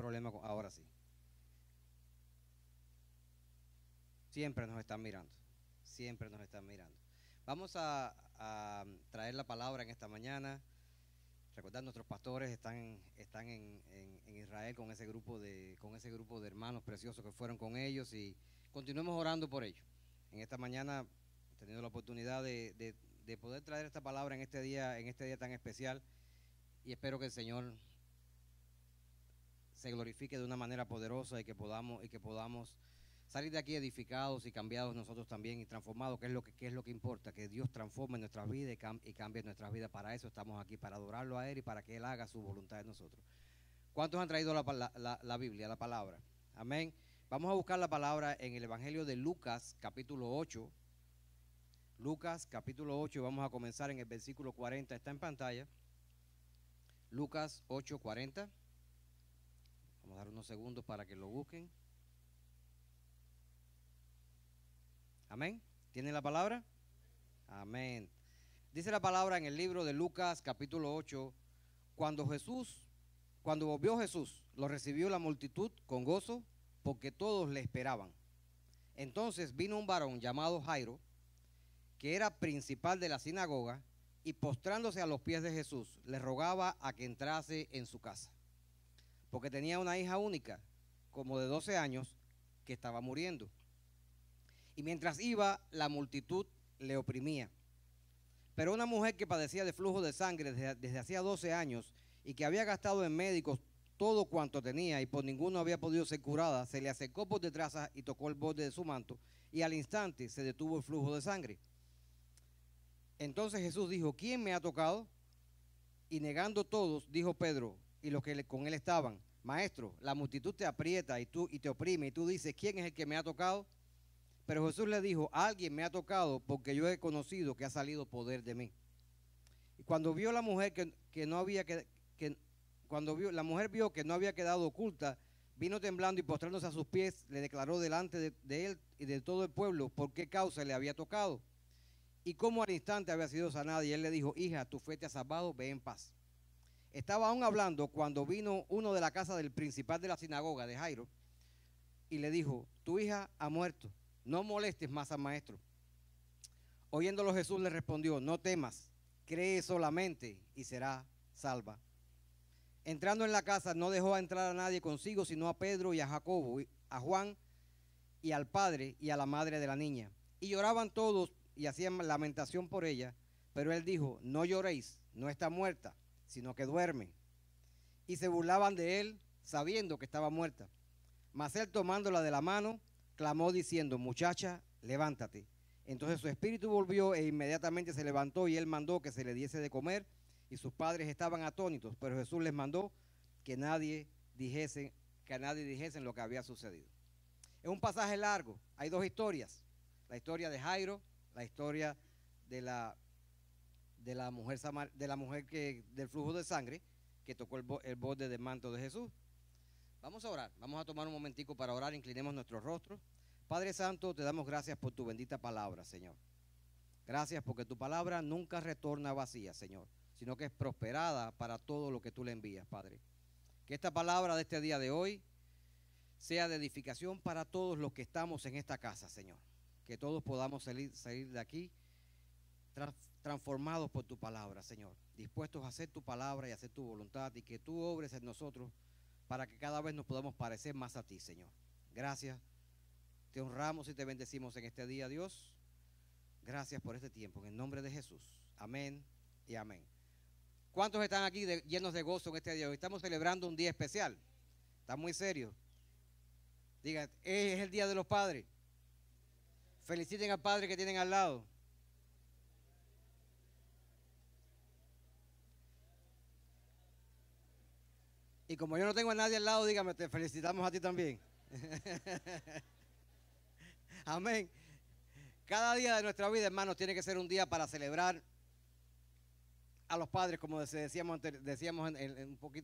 problema ahora sí. Siempre nos están mirando. Siempre nos están mirando. Vamos a traer la palabra en esta mañana. Recordar, nuestros pastores están en Israel con ese grupo de hermanos preciosos que fueron con ellos, y continuemos orando por ellos. En esta mañana he tenido la oportunidad de poder traer esta palabra en este día tan especial, y espero que el Señor se glorifique de una manera poderosa y que podamos salir de aquí edificados y cambiados nosotros también, y transformados, que es lo que importa, que Dios transforme nuestras vidas y cambie nuestras vidas. Para eso estamos aquí, para adorarlo a Él y para que Él haga su voluntad en nosotros. ¿Cuántos han traído la Biblia, la palabra? Amén. Vamos a buscar la palabra en el Evangelio de Lucas, capítulo 8. Lucas, capítulo 8, vamos a comenzar en el versículo 40. Está en pantalla. Lucas 8:40. Vamos a dar unos segundos para que lo busquen. Amén. ¿Tienen la palabra? Amén. Dice la palabra en el libro de Lucas, capítulo 8, cuando volvió Jesús, lo recibió la multitud con gozo, porque todos le esperaban. Entonces vino un varón llamado Jairo, que era principal de la sinagoga, y postrándose a los pies de Jesús, le rogaba a que entrase en su casa, porque tenía una hija única, como de 12 años, que estaba muriendo. Y mientras iba, la multitud le oprimía. Pero una mujer que padecía de flujo de sangre desde hacía 12 años y que había gastado en médicos todo cuanto tenía y por ninguno había podido ser curada, se le acercó por detrás y tocó el borde de su manto, y al instante se detuvo el flujo de sangre. Entonces Jesús dijo: ¿quién me ha tocado? Y negando todos, dijo Pedro y los que con él estaban: Maestro, la multitud te aprieta y te oprime, y tú dices: ¿quién es el que me ha tocado? Pero Jesús le dijo: alguien me ha tocado, porque yo he conocido que ha salido poder de mí. Y cuando vio la mujer la mujer vio que no había quedado oculta, vino temblando y postrándose a sus pies, le declaró delante de él y de todo el pueblo por qué causa le había tocado y cómo al instante había sido sanada. Y él le dijo: hija, tu fe te ha salvado, ve en paz. Estaba aún hablando cuando vino uno de la casa del principal de la sinagoga, de Jairo, y le dijo: tu hija ha muerto, no molestes más al maestro. Oyéndolo, Jesús le respondió: no temas, cree solamente y será salva. Entrando en la casa, no dejó entrar a nadie consigo, sino a Pedro y a Jacobo, a Juan y al padre y a la madre de la niña. Y lloraban todos y hacían lamentación por ella. Pero él dijo: no lloréis, no está muerta, sino que duerme. Y se burlaban de él, sabiendo que estaba muerta. Mas él, tomándola de la mano, clamó diciendo: muchacha, levántate. Entonces su espíritu volvió e inmediatamente se levantó, y él mandó que se le diese de comer, y sus padres estaban atónitos, pero Jesús les mandó que a nadie dijesen lo que había sucedido. Es un pasaje largo, hay dos historias: la historia de Jairo, la historia de la mujer del flujo de sangre, que tocó el borde del manto de Jesús. Vamos a orar, vamos a tomar un momentico para orar. Inclinemos nuestros rostros. Padre Santo, te damos gracias por tu bendita palabra, Señor. Gracias porque tu palabra nunca retorna vacía, Señor, sino que es prosperada para todo lo que tú le envías, Padre. Que esta palabra de este día de hoy sea de edificación para todos los que estamos en esta casa, Señor. Que todos podamos salir de aquí transformados por tu palabra, Señor, dispuestos a hacer tu palabra y a hacer tu voluntad, y que tú obres en nosotros para que cada vez nos podamos parecer más a ti, Señor. Gracias, te honramos y te bendecimos en este día, Dios. Gracias por este tiempo, en el nombre de Jesús. Amén y amén. ¿Cuántos están aquí llenos de gozo en este día? Hoy estamos celebrando un día especial. Está muy serio. Digan: es el Día de los Padres. Feliciten al padre que tienen al lado. Y como yo no tengo a nadie al lado, dígame: te felicitamos a ti también. Amén. Cada día de nuestra vida, hermanos, tiene que ser un día para celebrar a los padres, como decíamos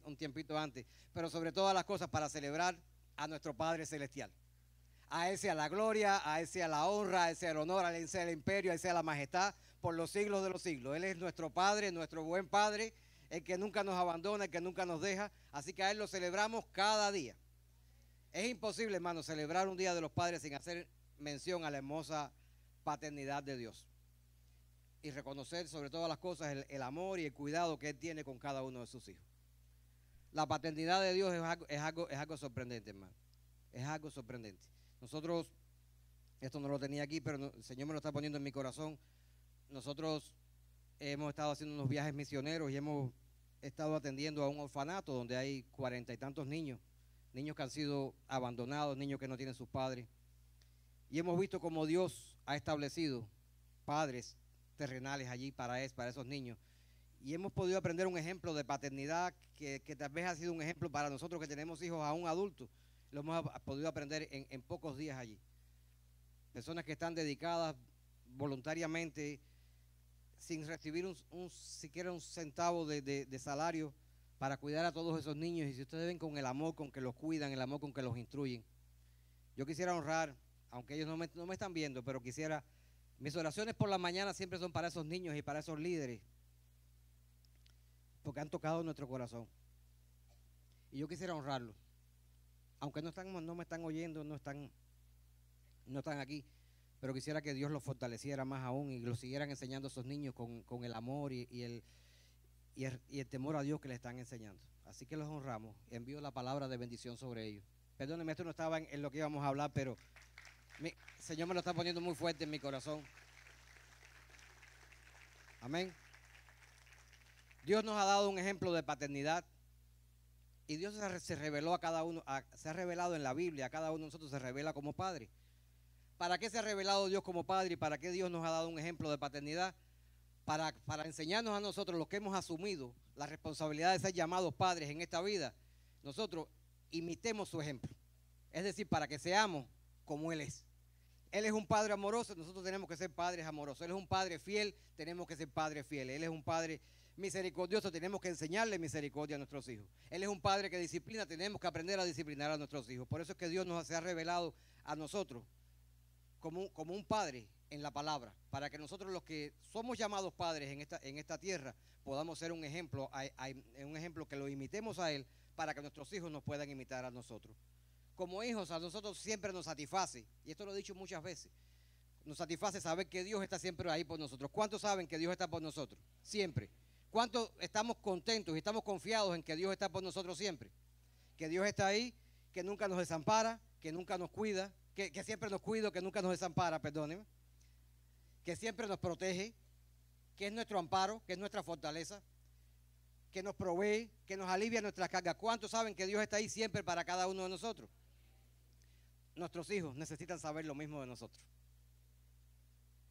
un tiempito antes, pero sobre todas las cosas para celebrar a nuestro Padre Celestial. A Él sea la gloria, a Él sea la honra, a Él sea el honor, a Él sea el imperio, a Él sea la majestad por los siglos de los siglos. Él es nuestro Padre, nuestro buen Padre, el que nunca nos abandona, el que nunca nos deja. Así que a Él lo celebramos cada día. Es imposible, hermano, celebrar un Día de los Padres sin hacer mención a la hermosa paternidad de Dios. Y reconocer sobre todas las cosas el amor y el cuidado que Él tiene con cada uno de sus hijos. La paternidad de Dios es algo sorprendente, hermano. Es algo sorprendente. Nosotros, esto no lo tenía aquí, pero el Señor me lo está poniendo en mi corazón. Nosotros hemos estado haciendo unos viajes misioneros y hemos estado atendiendo a un orfanato donde hay 40 y tantos niños que han sido abandonados, niños que no tienen sus padres. Y hemos visto cómo Dios ha establecido padres terrenales allí para esos niños. Y hemos podido aprender un ejemplo de paternidad que tal vez ha sido un ejemplo para nosotros que tenemos hijos aún adultos. Lo hemos podido aprender en pocos días allí. Personas que están dedicadas voluntariamente, sin recibir siquiera un centavo de salario, para cuidar a todos esos niños. Y si ustedes ven con el amor con que los cuidan, el amor con que los instruyen. Yo quisiera honrar, aunque ellos no me están viendo, pero quisiera, mis oraciones por la mañana siempre son para esos niños y para esos líderes, porque han tocado nuestro corazón. Y yo quisiera honrarlos. Aunque no me están oyendo, no están aquí, pero quisiera que Dios los fortaleciera más aún y los siguieran enseñando a esos niños con el amor y el temor a Dios que les están enseñando. Así que los honramos. Envío la palabra de bendición sobre ellos. Perdónenme, esto no estaba en lo que íbamos a hablar, pero el Señor me lo está poniendo muy fuerte en mi corazón. Amén. Dios nos ha dado un ejemplo de paternidad y Dios se reveló a cada uno, se ha revelado en la Biblia, a cada uno de nosotros se revela como padre. ¿Para qué se ha revelado Dios como padre y para qué Dios nos ha dado un ejemplo de paternidad? Para enseñarnos a nosotros, los que hemos asumido la responsabilidad de ser llamados padres en esta vida, nosotros imitemos su ejemplo. Es decir, para que seamos como Él es. Él es un padre amoroso, nosotros tenemos que ser padres amorosos. Él es un padre fiel, tenemos que ser padres fieles. Él es un padre misericordioso, tenemos que enseñarle misericordia a nuestros hijos. Él es un padre que disciplina, tenemos que aprender a disciplinar a nuestros hijos. Por eso es que Dios se ha revelado a nosotros como un padre en la palabra, para que nosotros los que somos llamados padres en esta tierra podamos ser un ejemplo que lo imitemos a Él, para que nuestros hijos nos puedan imitar a nosotros. Como hijos, a nosotros siempre nos satisface, y esto lo he dicho muchas veces, nos satisface saber que Dios está siempre ahí por nosotros. ¿Cuántos saben que Dios está por nosotros? Siempre. ¿Cuántos estamos contentos y estamos confiados en que Dios está por nosotros siempre? Que Dios está ahí, que nunca nos desampara, que nunca nos cuida, que siempre nos cuida, que nunca nos desampara, perdónenme, que siempre nos protege, que es nuestro amparo, que es nuestra fortaleza, que nos provee, que nos alivia nuestras cargas. ¿Cuántos saben que Dios está ahí siempre para cada uno de nosotros? Nuestros hijos necesitan saber lo mismo de nosotros.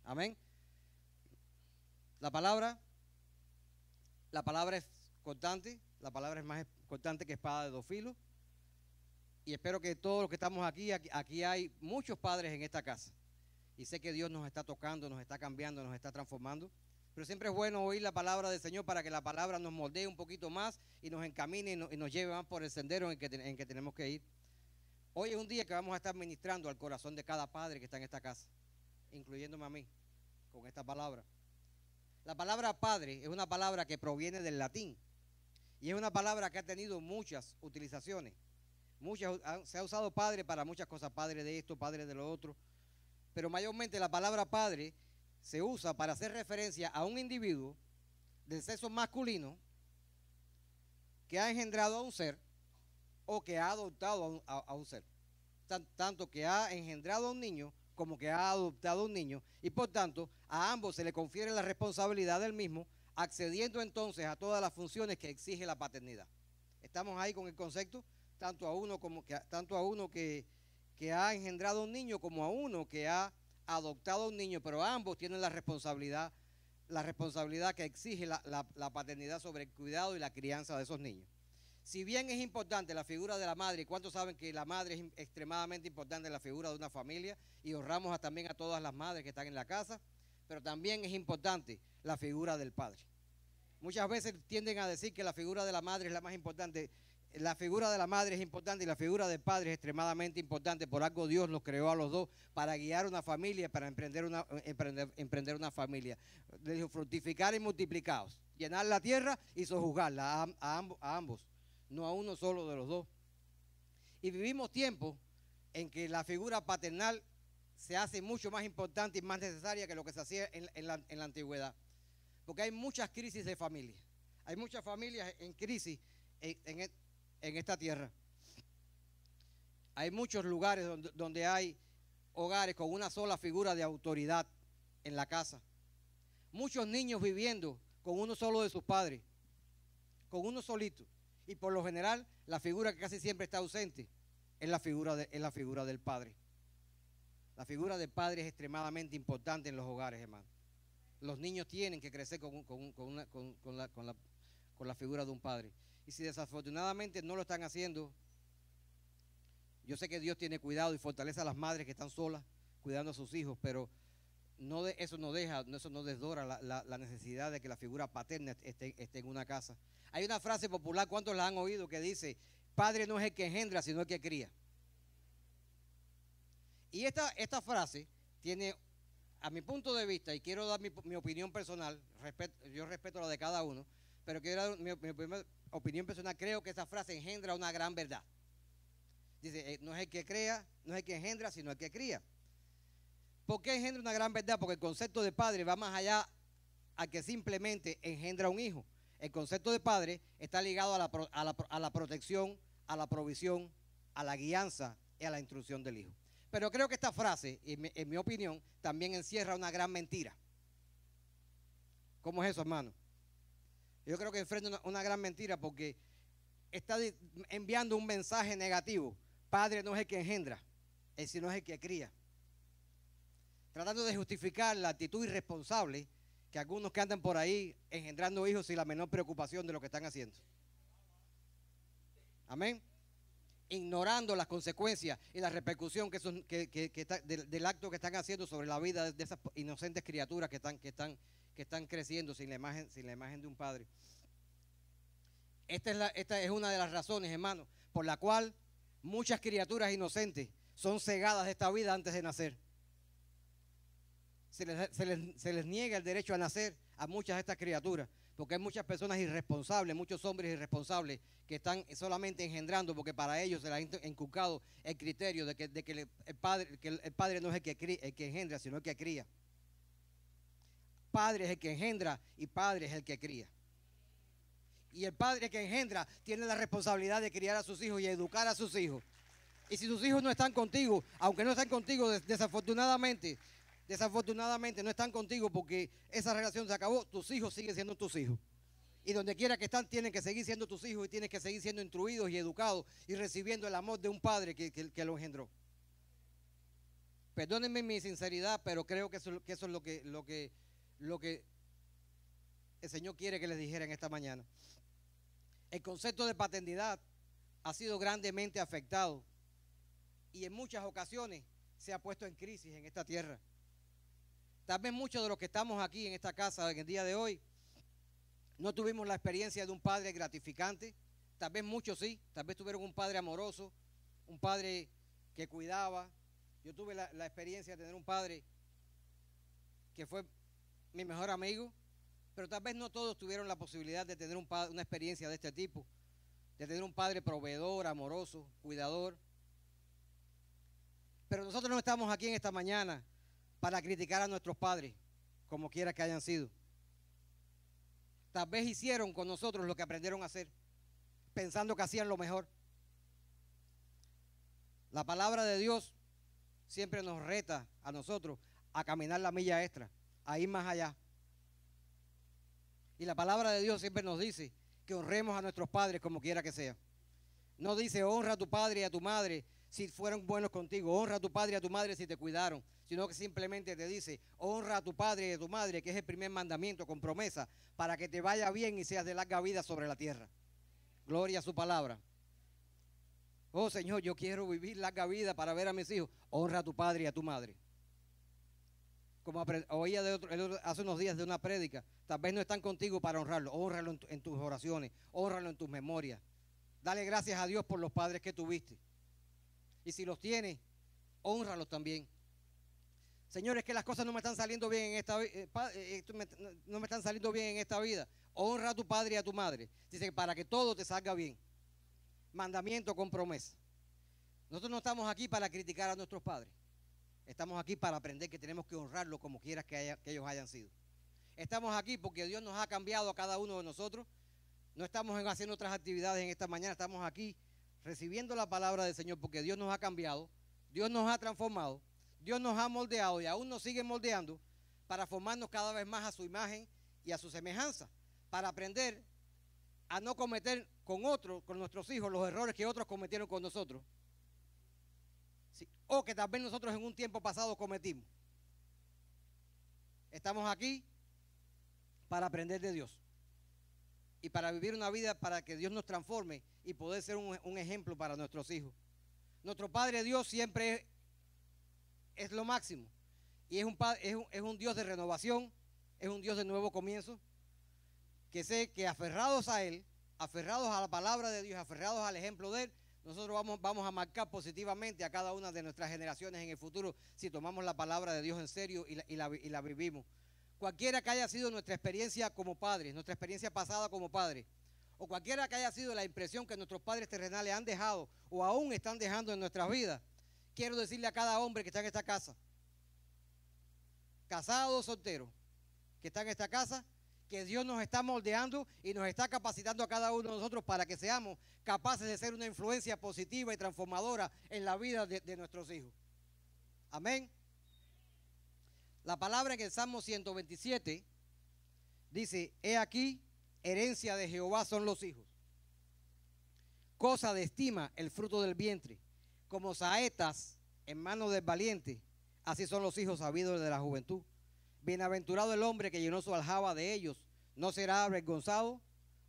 Amén. La palabra es cortante, la palabra es más cortante que espada de dos filos. Y espero que todos los que estamos aquí hay muchos padres en esta casa. Y sé que Dios nos está tocando, nos está cambiando, nos está transformando. Pero siempre es bueno oír la palabra del Señor para que la palabra nos moldee un poquito más y nos encamine y nos lleve más por el sendero en que tenemos que ir. Hoy es un día que vamos a estar ministrando al corazón de cada padre que está en esta casa, incluyéndome a mí, con esta palabra. La palabra padre es una palabra que proviene del latín y es una palabra que ha tenido muchas utilizaciones. Se ha usado padre para muchas cosas, padre de esto, padre de lo otro, pero mayormente la palabra padre se usa para hacer referencia a un individuo del sexo masculino que ha engendrado a un ser o que ha adoptado a un ser. Tanto que ha engendrado a un niño como que ha adoptado a un niño, y por tanto a ambos se le confiere la responsabilidad del mismo, accediendo entonces a todas las funciones que exige la paternidad. ¿Estamos ahí con el concepto? Tanto a uno que ha engendrado a un niño como a uno que ha adoptado a un niño, pero ambos tienen la responsabilidad que exige la paternidad sobre el cuidado y la crianza de esos niños. Si bien es importante la figura de la madre, ¿cuántos saben que la madre es extremadamente importante en la figura de una familia? Y honramos también a todas las madres que están en la casa, pero también es importante la figura del padre. Muchas veces tienden a decir que la figura de la madre es la más importante. La figura de la madre es importante y la figura del padre es extremadamente importante. Por algo Dios los creó a los dos para guiar una familia, para emprender una familia. Le dijo, fructificar y multiplicaos, llenar la tierra y sojuzgarla a ambos, no a uno solo de los dos. Y vivimos tiempos en que la figura paternal se hace mucho más importante y más necesaria que lo que se hacía en la antigüedad. Porque hay muchas crisis de familia. Hay muchas familias en crisis en esta tierra. Hay muchos lugares donde hay hogares con una sola figura de autoridad en la casa. Muchos niños viviendo con uno solo de sus padres, con uno solito. Y por lo general, la figura que casi siempre está ausente es la figura del padre. La figura del padre es extremadamente importante en los hogares, hermano. Los niños tienen que crecer con la figura de un padre. Y si desafortunadamente no lo están haciendo, yo sé que Dios tiene cuidado y fortalece a las madres que están solas cuidando a sus hijos, pero eso no desdora la necesidad de que la figura paterna esté en una casa. Hay una frase popular, ¿cuántos la han oído? Que dice, padre no es el que engendra, sino el que cría. Y esta frase tiene, a mi punto de vista, y quiero dar mi opinión personal, yo respeto la de cada uno, pero quiero dar mi opinión personal. Creo que esa frase engendra una gran verdad. Dice, no es el que crea, no es el que engendra, sino el que cría. ¿Por qué engendra una gran verdad? Porque el concepto de padre va más allá a que simplemente engendra un hijo. El concepto de padre está ligado a la protección, a la provisión, a la guianza y a la instrucción del hijo. Pero creo que esta frase, en mi opinión, también encierra una gran mentira. ¿Cómo es eso, hermano? Yo creo que enfrenta una gran mentira porque está enviando un mensaje negativo. Padre no es el que engendra, sino es el que cría. Tratando de justificar la actitud irresponsable que algunos que andan por ahí engendrando hijos sin la menor preocupación de lo que están haciendo. Amén. Ignorando las consecuencias y la repercusión del acto que están haciendo sobre la vida de esas inocentes criaturas que están creciendo sin la imagen de un padre. Esta es una de las razones, hermano, por la cual muchas criaturas inocentes son cegadas de esta vida antes de nacer. Se les niega el derecho a nacer a muchas de estas criaturas, porque hay muchas personas irresponsables, muchos hombres irresponsables que están solamente engendrando porque para ellos se les ha inculcado el criterio de que el padre no es el que engendra, sino el que cría. Padre es el que engendra y padre es el que cría. Y el padre que engendra tiene la responsabilidad de criar a sus hijos y educar a sus hijos. Y si sus hijos no están contigo, aunque no están contigo, desafortunadamente no están contigo porque esa relación se acabó, tus hijos siguen siendo tus hijos. Y donde quiera que están, tienen que seguir siendo tus hijos y tienen que seguir siendo instruidos y educados y recibiendo el amor de un padre que lo engendró. Perdónenme mi sinceridad, pero creo que eso es lo que el Señor quiere que les dijera en esta mañana. El concepto de paternidad ha sido grandemente afectado y en muchas ocasiones se ha puesto en crisis en esta tierra. Tal vez muchos de los que estamos aquí en esta casa en el día de hoy no tuvimos la experiencia de un padre gratificante. Tal vez muchos sí, tal vez tuvieron un padre amoroso, un padre que cuidaba. Yo tuve la experiencia de tener un padre que fue mi mejor amigo, pero tal vez no todos tuvieron la posibilidad de tener una experiencia de este tipo, de tener un padre proveedor, amoroso, cuidador. Pero nosotros no estamos aquí en esta mañana para criticar a nuestros padres, como quiera que hayan sido. Tal vez hicieron con nosotros lo que aprendieron a hacer, pensando que hacían lo mejor. La palabra de Dios siempre nos reta a nosotros a caminar la milla extra, a ir más allá. Y la palabra de Dios siempre nos dice que honremos a nuestros padres como quiera que sea. No dice honra a tu padre y a tu madre si fueron buenos contigo, honra a tu padre y a tu madre si te cuidaron, sino que simplemente te dice honra a tu padre y a tu madre, que es el primer mandamiento con promesa para que te vaya bien y seas de larga vida sobre la tierra. Gloria a su palabra. Oh Señor, yo quiero vivir larga vida para ver a mis hijos. Honra a tu padre y a tu madre. Como oía hace unos días de una prédica, tal vez no están contigo para honrarlo. Honralo en tus oraciones, honralo en tus memorias. Dale gracias a Dios por los padres que tuviste. Y si los tienes, hónralos también. Señores, que las cosas no me están saliendo bien en esta no me están saliendo bien en esta vida. Honra a tu padre y a tu madre. Dice, para que todo te salga bien. Mandamiento con promesa. Nosotros no estamos aquí para criticar a nuestros padres. Estamos aquí para aprender que tenemos que honrarlos como quieras que ellos hayan sido. Estamos aquí porque Dios nos ha cambiado a cada uno de nosotros. No estamos haciendo otras actividades en esta mañana. Estamos aquí recibiendo la palabra del Señor porque Dios nos ha cambiado. Dios nos ha transformado. Dios nos ha moldeado y aún nos sigue moldeando para formarnos cada vez más a su imagen y a su semejanza. Para aprender a no cometer con nuestros hijos, los errores que otros cometieron con nosotros. Sí, o que tal vez nosotros en un tiempo pasado cometimos. Estamos aquí para aprender de Dios y para vivir una vida para que Dios nos transforme y poder ser un ejemplo para nuestros hijos. Nuestro Padre Dios siempre es lo máximo y es un Dios de renovación, es un Dios de nuevo comienzo, que sé que aferrados a Él, aferrados a la palabra de Dios, aferrados al ejemplo de Él, nosotros vamos a marcar positivamente a cada una de nuestras generaciones en el futuro si tomamos la palabra de Dios en serio y la vivimos. Cualquiera que haya sido nuestra experiencia como padres, nuestra experiencia pasada como padres, o cualquiera que haya sido la impresión que nuestros padres terrenales han dejado o aún están dejando en nuestras vidas, quiero decirle a cada hombre que está en esta casa, casado o soltero, que está en esta casa, que Dios nos está moldeando y nos está capacitando a cada uno de nosotros para que seamos capaces de ser una influencia positiva y transformadora en la vida de nuestros hijos. Amén. La palabra en el Salmo 127 dice, he aquí, herencia de Jehová son los hijos. Cosa de estima el fruto del vientre. Como saetas en manos del valiente, así son los hijos sabidos de la juventud. Bienaventurado el hombre que llenó su aljaba de ellos, no será avergonzado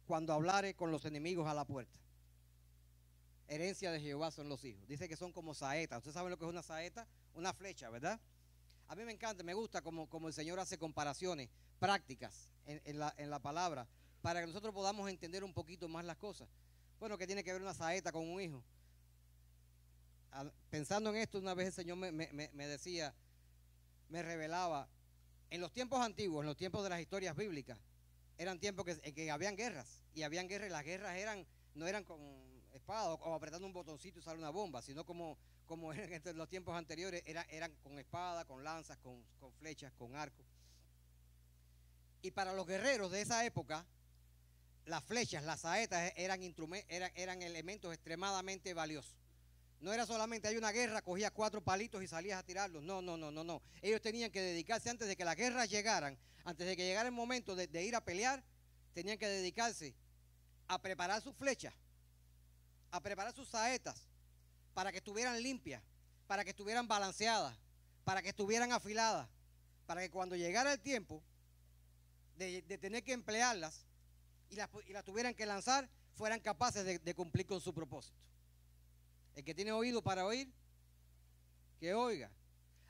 cuando hablare con los enemigos a la puerta. Herencia de Jehová son los hijos. Dice que son como saetas. ¿Ustedes saben lo que es una saeta? Una flecha, ¿verdad? A mí me encanta, me gusta como el Señor hace comparaciones prácticas en la palabra para que nosotros podamos entender un poquito más las cosas. Bueno, ¿qué tiene que ver una saeta con un hijo? Pensando en esto, una vez el Señor me decía, me revelaba, en los tiempos antiguos, en los tiempos de las historias bíblicas, eran tiempos en que habían guerras, y las guerras no eran con espada o apretando un botoncito y sale una bomba, sino como en los tiempos anteriores, eran con espada, con lanzas, con flechas, con arcos. Y para los guerreros de esa época, las flechas, las saetas eran elementos extremadamente valiosos. No era solamente hay una guerra, cogías 4 palitos y salías a tirarlos. No. Ellos tenían que dedicarse antes de que las guerras llegaran, antes de que llegara el momento de ir a pelear, tenían que dedicarse a preparar sus flechas, a preparar sus saetas, para que estuvieran limpias, para que estuvieran balanceadas, para que estuvieran afiladas, para que cuando llegara el tiempo de tener que emplearlas y las tuvieran que lanzar, fueran capaces de cumplir con su propósito. El que tiene oído para oír, que oiga.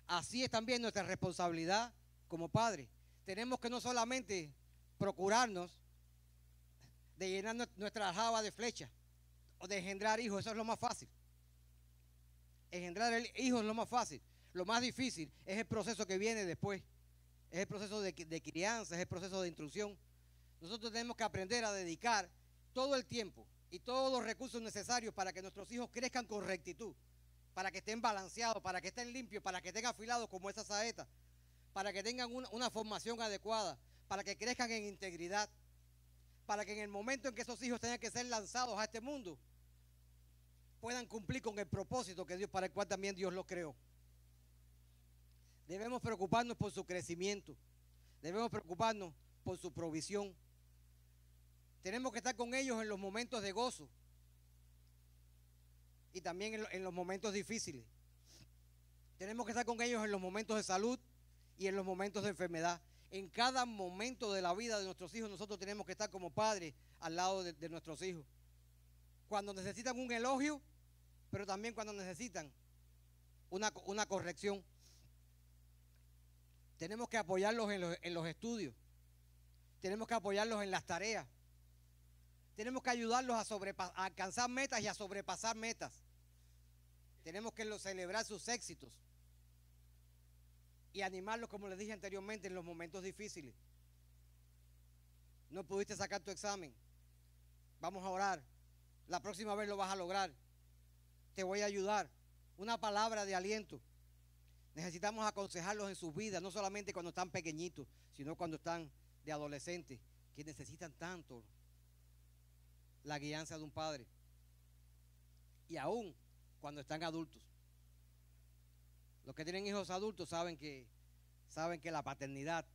Así es también nuestra responsabilidad como padres. Tenemos que no solamente procurarnos de llenar nuestra aljaba de flechas o de engendrar hijos, eso es lo más fácil. Engendrar hijos es lo más fácil. Lo más difícil es el proceso que viene después. Es el proceso de crianza, es el proceso de instrucción. Nosotros tenemos que aprender a dedicar todo el tiempo y todos los recursos necesarios para que nuestros hijos crezcan con rectitud, para que estén balanceados, para que estén limpios, para que estén afilados como esa saeta, para que tengan una formación adecuada, para que crezcan en integridad, para que en el momento en que esos hijos tengan que ser lanzados a este mundo, puedan cumplir con el propósito para el cual también Dios los creó. Debemos preocuparnos por su crecimiento, debemos preocuparnos por su provisión. Tenemos que estar con ellos en los momentos de gozo y también en los momentos difíciles. Tenemos que estar con ellos en los momentos de salud y en los momentos de enfermedad. En cada momento de la vida de nuestros hijos nosotros tenemos que estar como padres al lado de nuestros hijos. Cuando necesitan un elogio, pero también cuando necesitan una corrección. Tenemos que apoyarlos en los estudios. Tenemos que apoyarlos en las tareas. Tenemos que ayudarlos a alcanzar metas y a sobrepasar metas. Tenemos que celebrar sus éxitos y animarlos, como les dije anteriormente, en los momentos difíciles. No pudiste sacar tu examen. Vamos a orar. La próxima vez lo vas a lograr. Te voy a ayudar. Una palabra de aliento. Necesitamos aconsejarlos en sus vidas, no solamente cuando están pequeñitos, sino cuando están de adolescentes, que necesitan tanto la guianza de un padre. Y aún cuando están adultos. Los que tienen hijos adultos saben que la paternidad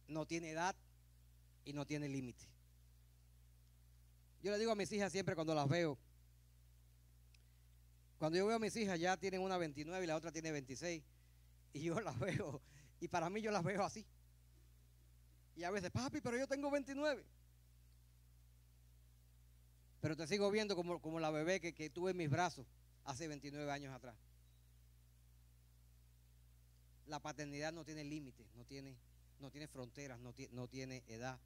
no tiene edad y no tiene límite. Yo le digo a mis hijas siempre cuando las veo, cuando yo veo a mis hijas ya tienen una 29 y la otra tiene 26, y yo las veo, y para mí yo las veo así. Y a veces, papi, pero yo tengo 29. Pero te sigo viendo como la bebé que tuve en mis brazos hace 29 años atrás. La paternidad no tiene límites, no tiene fronteras, no tiene edad.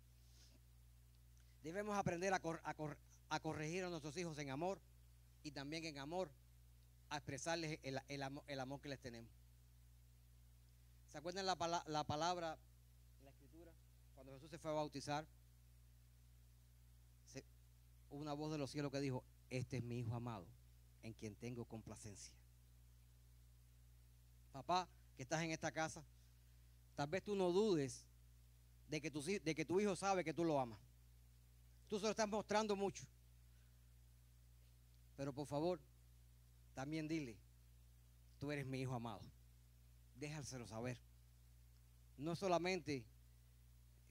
Debemos aprender a corregir a nuestros hijos en amor y también en amor a expresarles el amor que les tenemos. ¿Se acuerdan la palabra en la Escritura? Cuando Jesús se fue a bautizar, hubo una voz de los cielos que dijo: este es mi Hijo amado, en quien tengo complacencia. Papá, que estás en esta casa, tal vez tú no dudes de que tu hijo sabe que tú lo amas. Tú se lo estás mostrando mucho. Pero por favor, también dile: tú eres mi hijo amado. Déjaselo saber. No solamente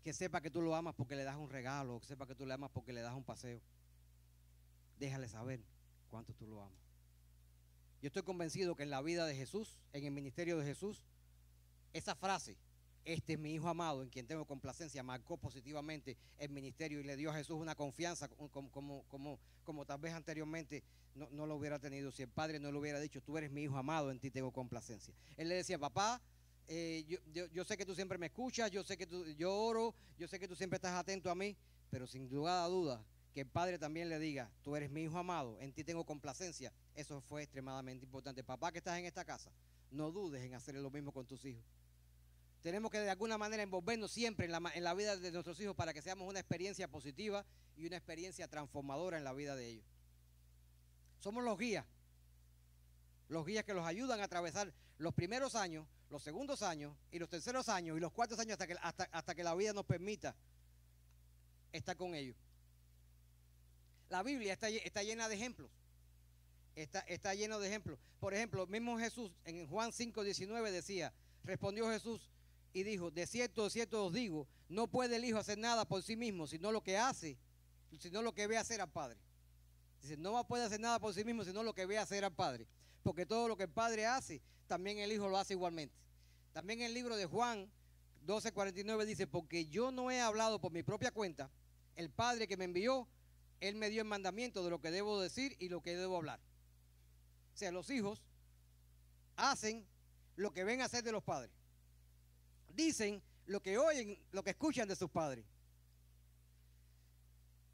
que sepa que tú lo amas porque le das un regalo, o que sepa que tú le amas porque le das un paseo. Déjale saber cuánto tú lo amas. Yo estoy convencido que en la vida de Jesús, en el ministerio de Jesús, esa frase, este es mi Hijo amado, en quien tengo complacencia, marcó positivamente el ministerio y le dio a Jesús una confianza como tal vez anteriormente no lo hubiera tenido si el Padre no le hubiera dicho: tú eres mi Hijo amado, en ti tengo complacencia. Él le decía: papá, yo sé que tú siempre me escuchas, yo sé que yo oro, yo sé que tú siempre estás atento a mí, pero sin lugar a dudas, que el Padre también le diga: tú eres mi Hijo amado, en ti tengo complacencia. Eso fue extremadamente importante. Papá, que estás en esta casa, no dudes en hacer lo mismo con tus hijos. Tenemos que de alguna manera envolvernos siempre en la vida de nuestros hijos para que seamos una experiencia positiva y una experiencia transformadora en la vida de ellos. Somos los guías que los ayudan a atravesar los primeros años, los segundos años y los terceros años y los cuartos años hasta que la vida nos permita estar con ellos. La Biblia está llena de ejemplos. Está lleno de ejemplos. Por ejemplo, mismo Jesús en Juan 5:19 decía: respondió Jesús y dijo: de cierto os digo, no puede el Hijo hacer nada por sí mismo, sino lo que ve hacer al Padre. Dice: no puede hacer nada por sí mismo, sino lo que ve hacer al Padre. Porque todo lo que el Padre hace, también el Hijo lo hace igualmente. También en el libro de Juan 12:49 dice: porque yo no he hablado por mi propia cuenta, el Padre que me envió, Él me dio el mandamiento de lo que debo decir y lo que debo hablar. O sea, los hijos hacen lo que ven hacer de los padres. Dicen lo que oyen, lo que escuchan de sus padres.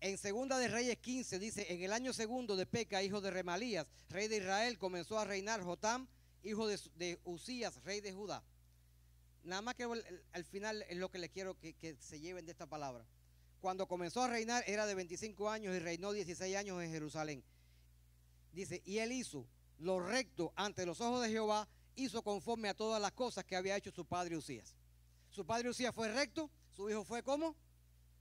En Segunda de Reyes 15 dice: en el año segundo de Peca, hijo de Remalías, rey de Israel, comenzó a reinar Jotam, hijo de Usías, rey de Judá. Nada más que al final es lo que les quiero que se lleven de esta palabra. Cuando comenzó a reinar era de 25 años y reinó 16 años en Jerusalén. Dice: y él hizo lo recto ante los ojos de Jehová, hizo conforme a todas las cosas que había hecho su padre Usías. Su padre Usías fue recto, su hijo fue ¿cómo?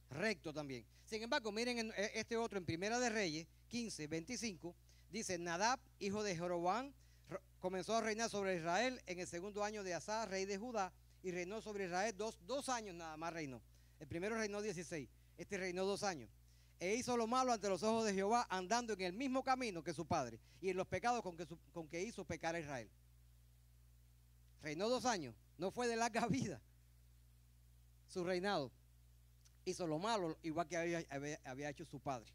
Recto también. Sin embargo, miren este otro en Primera de Reyes 15:25, dice: Nadab, hijo de Jeroboam, comenzó a reinar sobre Israel en el segundo año de Asa, rey de Judá, y reinó sobre Israel dos años nada más reinó. El primero reinó 16, este reinó 2 años. E hizo lo malo ante los ojos de Jehová, andando en el mismo camino que su padre, y en los pecados con que hizo pecar a Israel. Reinó 2 años, no fue de larga vida su reinado. Hizo lo malo, igual que había hecho su padre.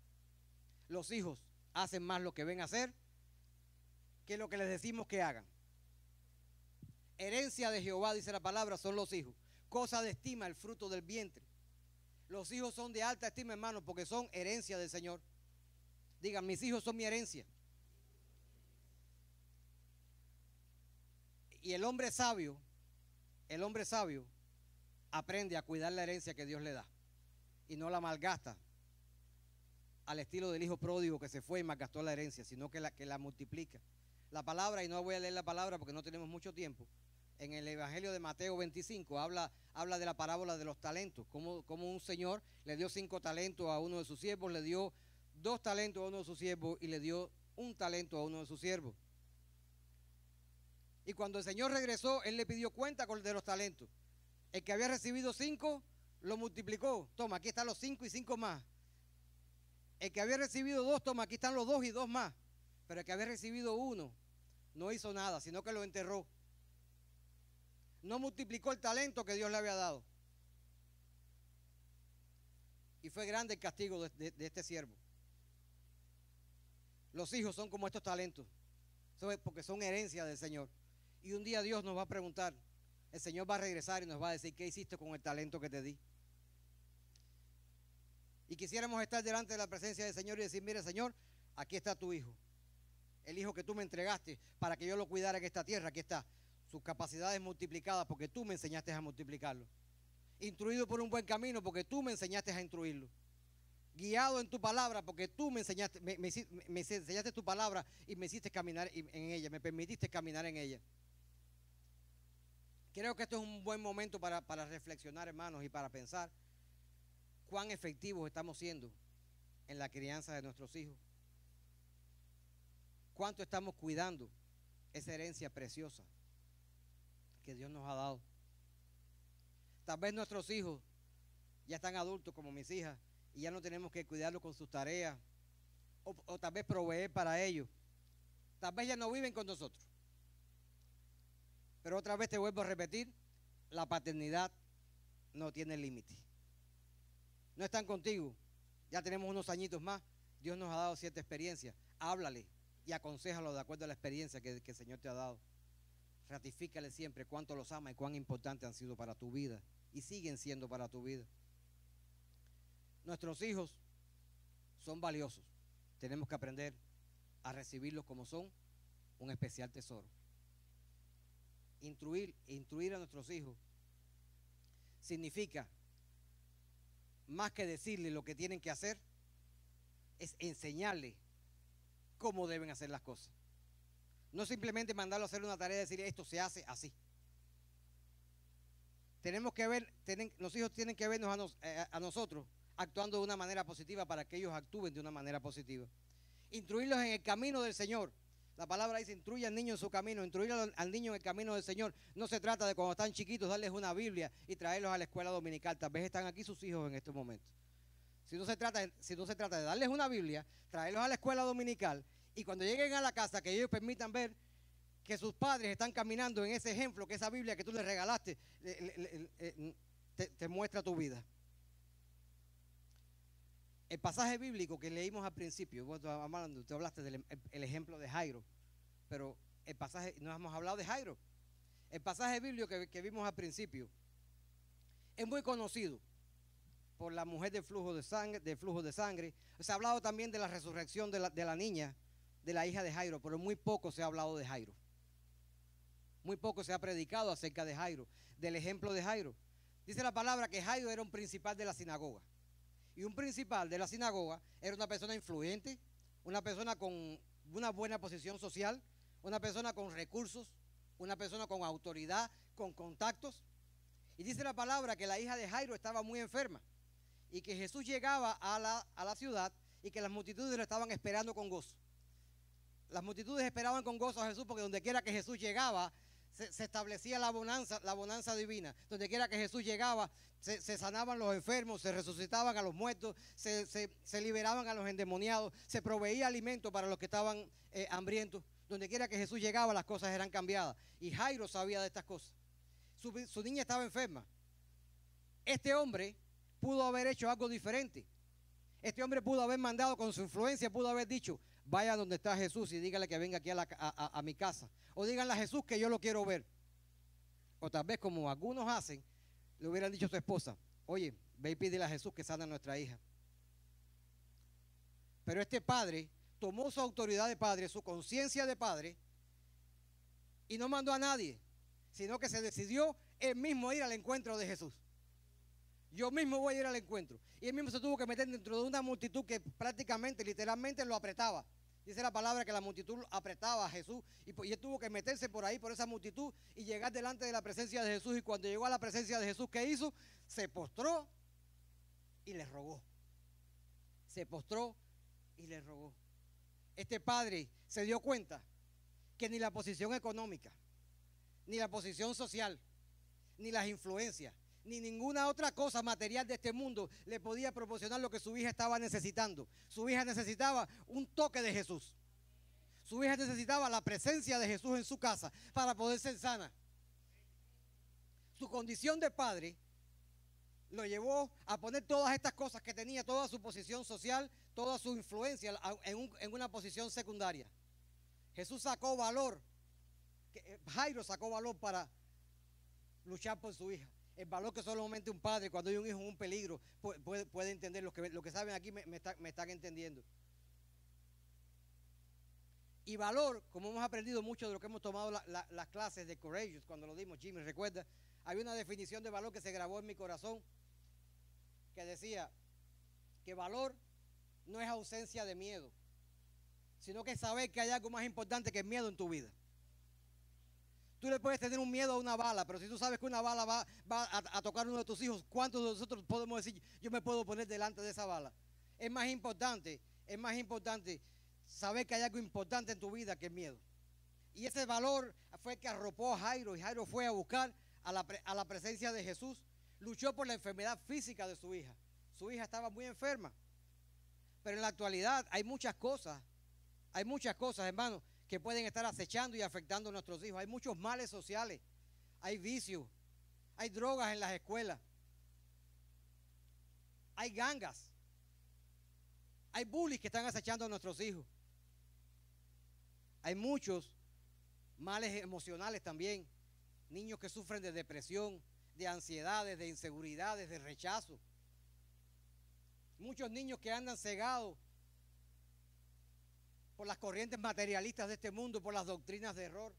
Los hijos hacen más lo que ven hacer que lo que les decimos que hagan. Herencia de Jehová, dice la palabra, son los hijos. Cosa de estima el fruto del vientre. Los hijos son de alta estima, hermanos, porque son herencia del Señor. Digan, mis hijos son mi herencia. Y el hombre sabio aprende a cuidar la herencia que Dios le da y no la malgasta al estilo del hijo pródigo que se fue y malgastó la herencia, sino que la multiplica. La palabra, y no voy a leer la palabra porque no tenemos mucho tiempo, en el Evangelio de Mateo 25 habla de la parábola de los talentos, como un señor le dio 5 talentos a uno de sus siervos, le dio 2 talentos a uno de sus siervos y le dio 1 talento a uno de sus siervos. Y cuando el Señor regresó, Él le pidió cuenta de los talentos. El que había recibido 5, lo multiplicó. Toma, aquí están los 5 y 5 más. El que había recibido 2, toma, aquí están los 2 y 2 más. Pero el que había recibido 1, no hizo nada, sino que lo enterró. No multiplicó el talento que Dios le había dado. Y fue grande el castigo de este siervo. Los hijos son como estos talentos, porque son herencia del Señor. Y un día Dios nos va a preguntar, el Señor va a regresar y nos va a decir, ¿qué hiciste con el talento que te di? Y quisiéramos estar delante de la presencia del Señor y decir, mire Señor, aquí está tu hijo. El hijo que tú me entregaste para que yo lo cuidara en esta tierra, aquí está. Sus capacidades multiplicadas porque tú me enseñaste a multiplicarlo. Instruido por un buen camino porque tú me enseñaste a instruirlo. Guiado en tu palabra porque tú me enseñaste, me enseñaste tu palabra y me hiciste caminar en ella, me permitiste caminar en ella. Creo que esto es un buen momento para reflexionar, hermanos, y para pensar cuán efectivos estamos siendo en la crianza de nuestros hijos. Cuánto estamos cuidando esa herencia preciosa que Dios nos ha dado. Tal vez nuestros hijos ya están adultos como mis hijas y ya no tenemos que cuidarlos con sus tareas o tal vez proveer para ellos. Tal vez ya no viven con nosotros. Pero otra vez te vuelvo a repetir, la paternidad no tiene límite. No están contigo, ya tenemos unos añitos más, Dios nos ha dado cierta experiencia. Háblale y aconséjalo de acuerdo a la experiencia que el Señor te ha dado. Ratifícale siempre cuánto los ama y cuán importantes han sido para tu vida y siguen siendo para tu vida. Nuestros hijos son valiosos. Tenemos que aprender a recibirlos como son, un especial tesoro. Instruir a nuestros hijos significa, más que decirles lo que tienen que hacer, es enseñarles cómo deben hacer las cosas. No simplemente mandarlo a hacer una tarea y decir esto se hace así. Tenemos que ver, los hijos tienen que vernos a nosotros actuando de una manera positiva para que ellos actúen de una manera positiva. Instruirlos en el camino del Señor. La palabra dice, instruye al niño en su camino, instruir al niño en el camino del Señor. No se trata de cuando están chiquitos darles una Biblia y traerlos a la escuela dominical. Tal vez están aquí sus hijos en estos momentos. Si no se trata de darles una Biblia, traerlos a la escuela dominical y cuando lleguen a la casa que ellos permitan ver que sus padres están caminando en ese ejemplo, que esa Biblia que tú les regalaste te muestra tu vida. El pasaje bíblico que leímos al principio, tú hablaste del ejemplo de Jairo, pero el pasaje, no hemos hablado de Jairo. El pasaje bíblico que vimos al principio es muy conocido por la mujer del flujo de sangre. Se ha hablado también de la resurrección de la niña, de la hija de Jairo, pero muy poco se ha hablado de Jairo. Muy poco se ha predicado acerca de Jairo, del ejemplo de Jairo. Dice la palabra que Jairo era un principal de la sinagoga. Y un principal de la sinagoga era una persona influyente, una persona con una buena posición social, una persona con recursos, una persona con autoridad, con contactos. Y dice la palabra que la hija de Jairo estaba muy enferma y que Jesús llegaba a la ciudad y que las multitudes lo estaban esperando con gozo. Las multitudes esperaban con gozo a Jesús porque donde quiera que Jesús llegaba se establecía la bonanza divina. Donde quiera que Jesús llegaba se sanaban los enfermos, se resucitaban a los muertos, se liberaban a los endemoniados, se proveía alimento para los que estaban hambrientos. Donde quiera que Jesús llegaba las cosas eran cambiadas. Y Jairo sabía de estas cosas. Su niña estaba enferma. Este hombre pudo haber hecho algo diferente. Este hombre pudo haber mandado con su influencia, pudo haber dicho, vaya donde está Jesús y dígale que venga aquí a mi casa. O díganle a Jesús que yo lo quiero ver. O tal vez como algunos hacen, le hubieran dicho a su esposa, oye, ve y pídele a Jesús que sana a nuestra hija. Pero este padre tomó su autoridad de padre, su conciencia de padre, y no mandó a nadie, sino que se decidió él mismo ir al encuentro de Jesús. Yo mismo voy a ir al encuentro. Y él mismo se tuvo que meter dentro de una multitud que prácticamente, literalmente lo apretaba. Dice la palabra que la multitud apretaba a Jesús y él tuvo que meterse por ahí, por esa multitud y llegar delante de la presencia de Jesús. Y cuando llegó a la presencia de Jesús, ¿qué hizo? Se postró y le rogó. Se postró y le rogó. Este padre se dio cuenta que ni la posición económica, ni la posición social, ni las influencias, ni ninguna otra cosa material de este mundo le podía proporcionar lo que su hija estaba necesitando. Su hija necesitaba un toque de Jesús. Su hija necesitaba la presencia de Jesús en su casa para poder ser sana. Su condición de padre lo llevó a poner todas estas cosas que tenía, toda su posición social, toda su influencia en una posición secundaria. Jesús sacó valor, Jairo sacó valor para luchar por su hija. El valor que solamente un padre, cuando hay un hijo en un peligro, puede entender. Los que saben aquí me están entendiendo. Y valor, como hemos aprendido mucho de lo que hemos tomado las clases de Courageous, cuando lo dimos, Jimmy, recuerda, hay una definición de valor que se grabó en mi corazón, que decía que valor no es ausencia de miedo, sino que saber que hay algo más importante que el miedo en tu vida. Tú le puedes tener un miedo a una bala, pero si tú sabes que una bala va a tocar a uno de tus hijos, ¿cuántos de nosotros podemos decir, yo me puedo poner delante de esa bala? Es más importante saber que hay algo importante en tu vida que el miedo. Y ese valor fue el que arropó a Jairo, y Jairo fue a buscar a la presencia de Jesús. Luchó por la enfermedad física de su hija. Su hija estaba muy enferma. Pero en la actualidad hay muchas cosas, hermanos, que pueden estar acechando y afectando a nuestros hijos. Hay muchos males sociales, hay vicios, hay drogas en las escuelas, hay gangas, hay bullies que están acechando a nuestros hijos. Hay muchos males emocionales también, niños que sufren de depresión, de ansiedades, de inseguridades, de rechazo. Muchos niños que andan cegados por las corrientes materialistas de este mundo, por las doctrinas de error.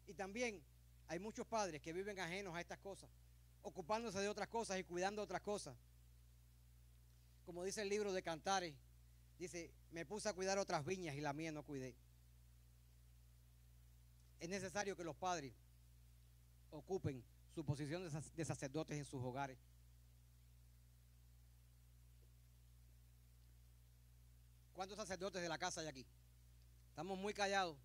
Y también hay muchos padres que viven ajenos a estas cosas, ocupándose de otras cosas y cuidando otras cosas. Como dice el libro de Cantares, dice, me puse a cuidar otras viñas y la mía no cuidé. Es necesario que los padres ocupen su posición de sacerdotes en sus hogares. ¿Cuántos sacerdotes de la casa hay aquí? Estamos muy callados.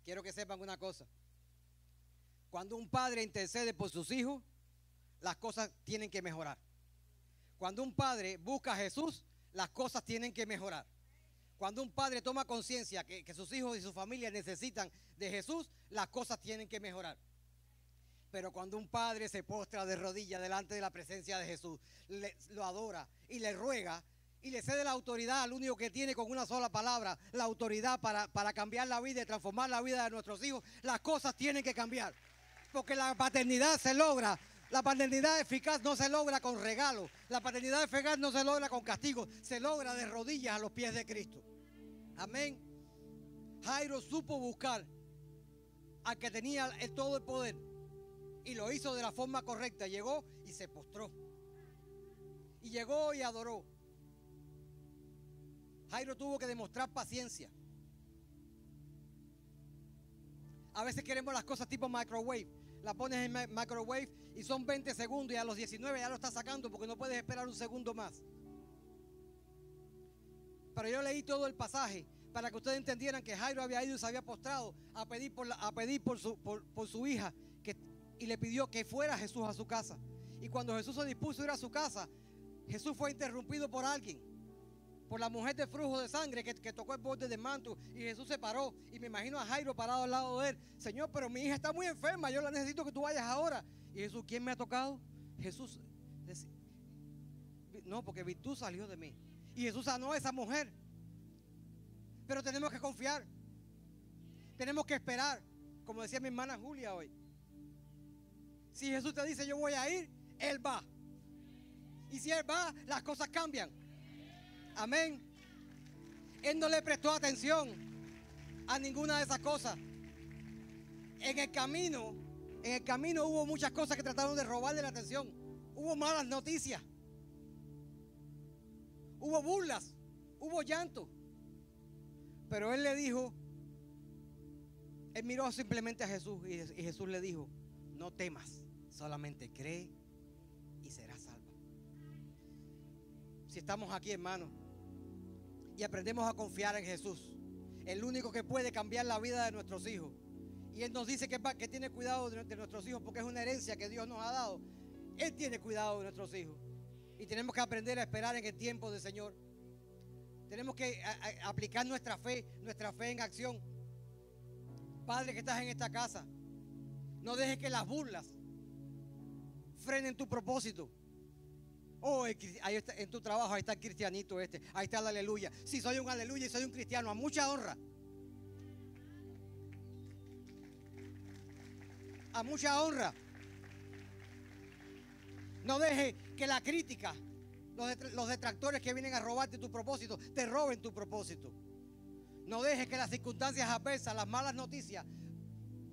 Quiero que sepan una cosa. Cuando un padre intercede por sus hijos, las cosas tienen que mejorar. Cuando un padre busca a Jesús, las cosas tienen que mejorar. Cuando un padre toma conciencia que sus hijos y su familia necesitan de Jesús, las cosas tienen que mejorar. Pero cuando un padre se postra de rodillas delante de la presencia de Jesús, lo adora y le ruega y le cede la autoridad al único que tiene con una sola palabra, la autoridad para cambiar la vida y transformar la vida de nuestros hijos, las cosas tienen que cambiar. Porque la paternidad se logra, la paternidad eficaz no se logra con regalos, la paternidad eficaz no se logra con castigo, se logra de rodillas a los pies de Cristo. Amén. Jairo supo buscar al que tenía todo el poder. Y lo hizo de la forma correcta. Llegó y se postró. Y llegó y adoró. Jairo tuvo que demostrar paciencia. A veces queremos las cosas tipo microwave. La pones en microwave y son 20 segundos y a los 19 ya lo estás sacando porque no puedes esperar un segundo más. Pero yo leí todo el pasaje para que ustedes entendieran que Jairo había ido y se había postrado a pedir por su hija y le pidió que fuera Jesús a su casa. Y cuando Jesús se dispuso a ir a su casa, Jesús fue interrumpido por alguien, por la mujer de flujo de sangre que tocó el borde del manto, y Jesús se paró. Y me imagino a Jairo parado al lado de él. Señor, pero mi hija está muy enferma, yo la necesito que tú vayas ahora. Y Jesús, ¿quién me ha tocado? Jesús decía, no, porque virtud salió de mí. Y Jesús sanó a esa mujer. Pero tenemos que confiar, tenemos que esperar, como decía mi hermana Julia hoy. Si Jesús te dice yo voy a ir, Él va. Y si Él va, las cosas cambian. Amén. Él no le prestó atención a ninguna de esas cosas. En el camino hubo muchas cosas que trataron de robarle la atención. Hubo malas noticias. Hubo burlas. Hubo llanto. Pero Él le dijo, Él miró simplemente a Jesús y Jesús le dijo, no temas, solamente cree y serás salvo. Si estamos aquí, hermanos, y aprendemos a confiar en Jesús, el único que puede cambiar la vida de nuestros hijos, y Él nos dice que tiene cuidado de nuestros hijos porque es una herencia que Dios nos ha dado. Él tiene cuidado de nuestros hijos y tenemos que aprender a esperar en el tiempo del Señor. Tenemos que aplicar nuestra fe en acción. Padre que estás en esta casa, no dejes que las burlas frenen tu propósito. Oh, ahí está, en tu trabajo, ahí está el cristianito este, ahí está el aleluya. Sí, soy un aleluya y soy un cristiano, a mucha honra. A mucha honra. No dejes que la crítica, los detractores que vienen a robarte tu propósito, te roben tu propósito. No dejes que las circunstancias adversas, las malas noticias,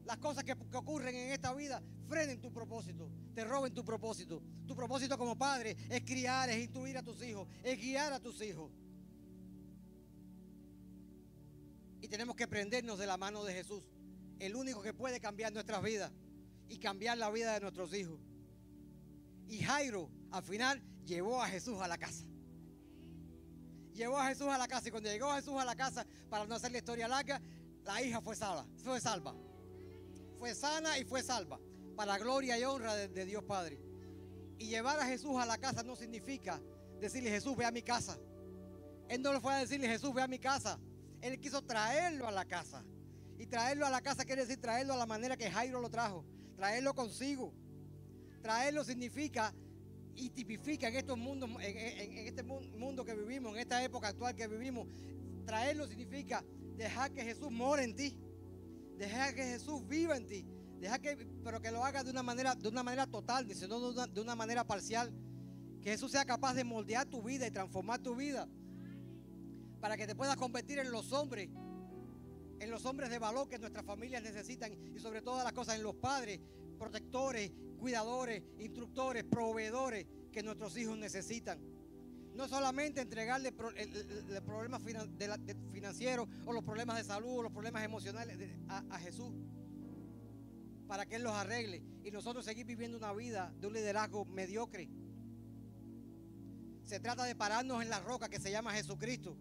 las cosas que ocurren en esta vida frenen tu propósito, te roben tu propósito. Tu propósito como padre es criar, es instruir a tus hijos, es guiar a tus hijos. Y tenemos que prendernos de la mano de Jesús, el único que puede cambiar nuestras vidas y cambiar la vida de nuestros hijos. Y Jairo al final llevó a Jesús a la casa. Llevó a Jesús a la casa y cuando llegó Jesús a la casa, para no hacer la historia larga, la hija fue salva. Fue sana y fue salva, para gloria y honra de Dios Padre. Y llevar a Jesús a la casa no significa decirle, Jesús, ve a mi casa. Él no le fue a decirle, Jesús, ve a mi casa. Él quiso traerlo a la casa. Y traerlo a la casa quiere decir traerlo a la manera que Jairo lo trajo. Traerlo consigo. Traerlo significa y tipifica en estos mundos, en este mundo que vivimos, en esta época actual que vivimos. Traerlo significa dejar que Jesús more en ti. Dejar que Jesús viva en ti. Pero que lo haga de una manera total, no de una manera parcial. Que Jesús sea capaz de moldear tu vida y transformar tu vida para que te puedas convertir en los hombres de valor que nuestras familias necesitan y sobre todas las cosas en los padres, protectores, cuidadores, instructores, proveedores que nuestros hijos necesitan. No solamente entregarle el problemas financieros o los problemas de salud o los problemas emocionales a Jesús para que Él los arregle y nosotros seguir viviendo una vida de un liderazgo mediocre. Se trata de pararnos en la roca que se llama Jesucristo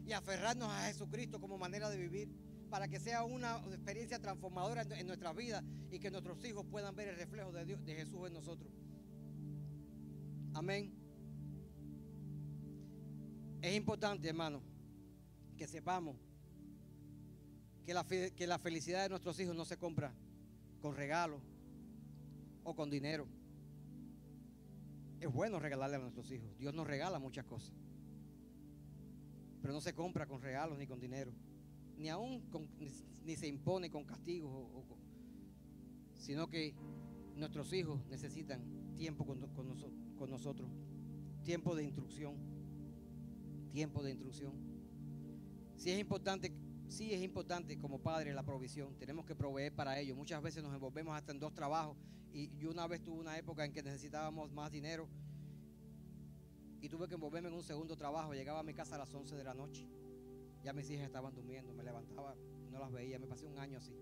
y aferrarnos a Jesucristo como manera de vivir para que sea una experiencia transformadora en nuestras vidas y que nuestros hijos puedan ver el reflejo de Dios, de Jesús en nosotros. Amén. Es importante, hermano, que sepamos que la felicidad de nuestros hijos no se compra con regalos o con dinero. Es bueno regalarle a nuestros hijos. Dios nos regala muchas cosas, pero no se compra con regalos ni con dinero, ni se impone con castigos, sino que nuestros hijos necesitan tiempo con nosotros, tiempo de instrucción. Sí es importante como padre la provisión. Tenemos que proveer para ellos. Muchas veces nos envolvemos hasta en 2 trabajos. Y yo una vez tuve una época en que necesitábamos más dinero y tuve que envolverme en un segundo trabajo. Llegaba a mi casa a las 11 de la noche. Ya mis hijas estaban durmiendo. Me levantaba, no las veía. Me pasé un año así.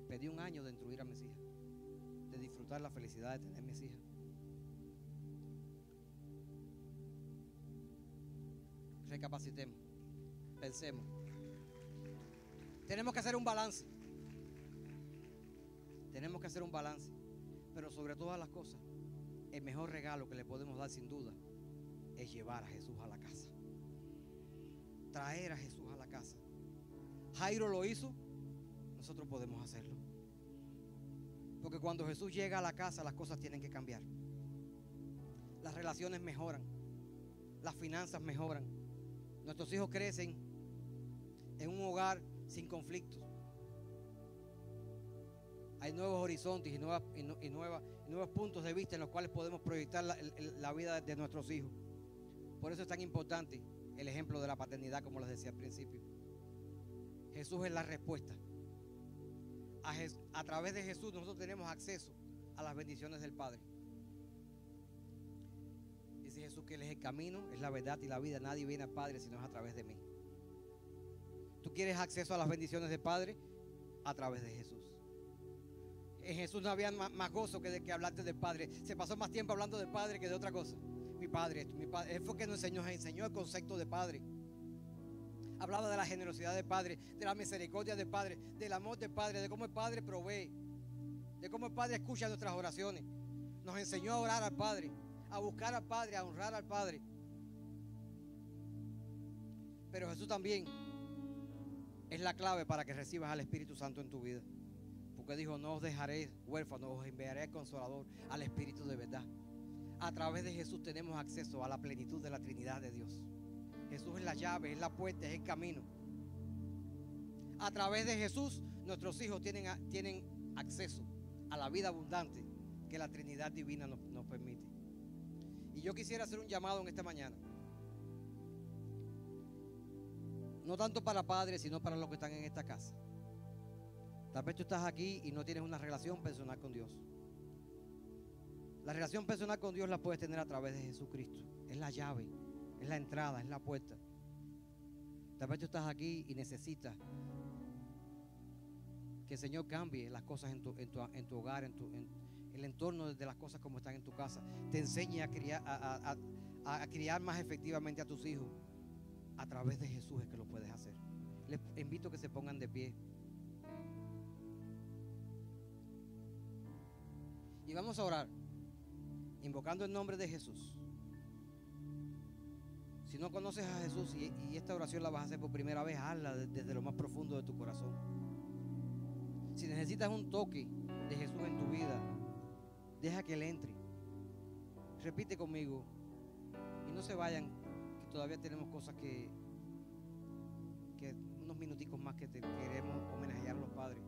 Pedí un año de instruir a mis hijas, de disfrutar la felicidad de tener mis hijas. Recapacitemos, pensemos. Tenemos que hacer un balance. Pero sobre todas las cosas, el mejor regalo que le podemos dar sin duda es llevar a Jesús a la casa. Traer a Jesús a la casa. Jairo lo hizo, nosotros podemos hacerlo. Porque cuando Jesús llega a la casa, las cosas tienen que cambiar. Las relaciones mejoran, las finanzas mejoran. Nuestros hijos crecen en un hogar sin conflictos. Hay nuevos horizontes y nuevos puntos de vista en los cuales podemos proyectar la vida de nuestros hijos. Por eso es tan importante el ejemplo de la paternidad, como les decía al principio. Jesús es la respuesta. A través de Jesús nosotros tenemos acceso a las bendiciones del Padre. Dice Jesús que Él es el camino, es la verdad y la vida. Nadie viene al Padre si no es a través de mí. ¿Tú quieres acceso a las bendiciones del Padre? A través de Jesús. En Jesús no había más gozo que hablarte del Padre. Se pasó más tiempo hablando del Padre que de otra cosa. Mi Padre. Él fue que nos enseñó el concepto de Padre. Hablaba de la generosidad del Padre, de la misericordia del Padre, del amor del Padre, de cómo el Padre provee, de cómo el Padre escucha nuestras oraciones. Nos enseñó a orar al Padre, a buscar al Padre, a honrar al Padre. Pero Jesús también es la clave para que recibas al Espíritu Santo en tu vida. Porque dijo: no os dejaré huérfanos, os enviaré al Consolador, al Espíritu de verdad. A través de Jesús tenemos acceso a la plenitud de la Trinidad de Dios. Jesús es la llave, es la puerta, es el camino. A través de Jesús nuestros hijos tienen acceso a la vida abundante que la Trinidad Divina nos permite. Y yo quisiera hacer un llamado en esta mañana. No tanto para padres, sino para los que están en esta casa. Tal vez tú estás aquí y no tienes una relación personal con Dios. La relación personal con Dios la puedes tener a través de Jesucristo. Es la llave, es la entrada, es la puerta. Tal vez tú estás aquí y necesitas que el Señor cambie las cosas en tu hogar, en el entorno de las cosas como están en tu casa. Te enseñe a criar más efectivamente a tus hijos. A través de Jesús es que lo puedes hacer. Les invito a que se pongan de pie. Y vamos a orar, invocando el nombre de Jesús. Si no conoces a Jesús y esta oración la vas a hacer por primera vez, hazla desde lo más profundo de tu corazón. Si necesitas un toque de Jesús en tu vida, deja que Él entre. Repite conmigo y no se vayan, que todavía tenemos cosas que unos minuticos más que queremos homenajear a los padres.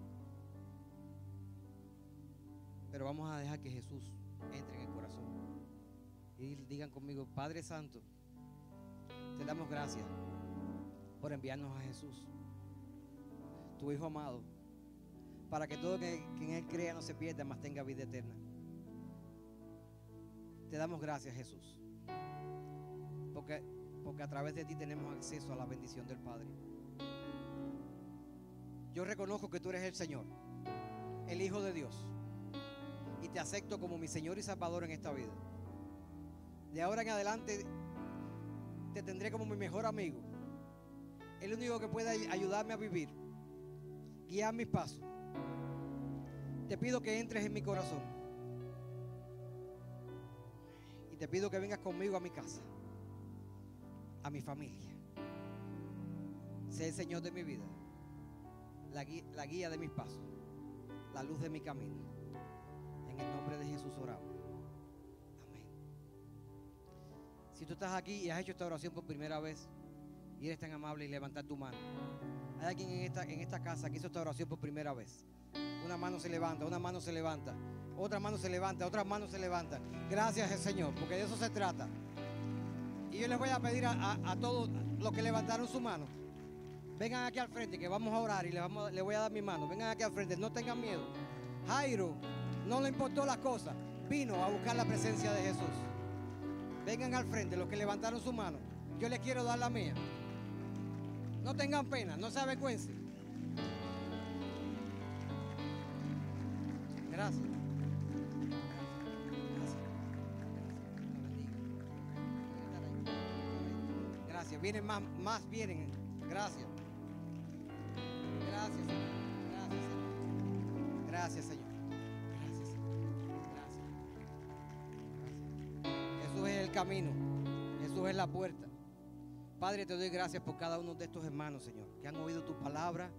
Pero vamos a dejar que Jesús entre en el corazón. Y digan conmigo: Padre Santo, te damos gracias por enviarnos a Jesús, tu Hijo amado, para que todo que en Él crea no se pierda, mas tenga vida eterna. Te damos gracias, Jesús, porque a través de ti tenemos acceso a la bendición del Padre. Yo reconozco que tú eres el Señor, el Hijo de Dios, y te acepto como mi Señor y Salvador en esta vida. De ahora en adelante te tendré como mi mejor amigo, el único que puede ayudarme a vivir, guiar mis pasos. Te pido que entres en mi corazón y te pido que vengas conmigo a mi casa, a mi familia. Sé el Señor de mi vida, la guía de mis pasos, la luz de mi camino. En el nombre de Jesús oramos. Amén. Si tú estás aquí y has hecho esta oración por primera vez y eres tan amable y levantar tu mano. Hay alguien en esta casa que hizo esta oración por primera vez. Una mano se levanta, una mano se levanta, otra mano se levanta, otra mano se levanta. Gracias, Señor, porque de eso se trata. Y yo les voy a pedir a todos los que levantaron su mano, vengan aquí al frente, que vamos a orar y les voy a dar mi mano. Vengan aquí al frente, no tengan miedo. Jairo no le importó las cosas, vino a buscar la presencia de Jesús. Vengan al frente, los que levantaron su mano. Yo les quiero dar la mía. No tengan pena, no se avergüencen. Gracias. Gracias. Vienen más vienen. Gracias. Gracias, Señor. Gracias, Señor. Gracias, Señor. Gracias, Señor. Gracias. Jesús es el camino. Jesús es la puerta. Padre, te doy gracias por cada uno de estos hermanos, Señor, que han oído tu palabra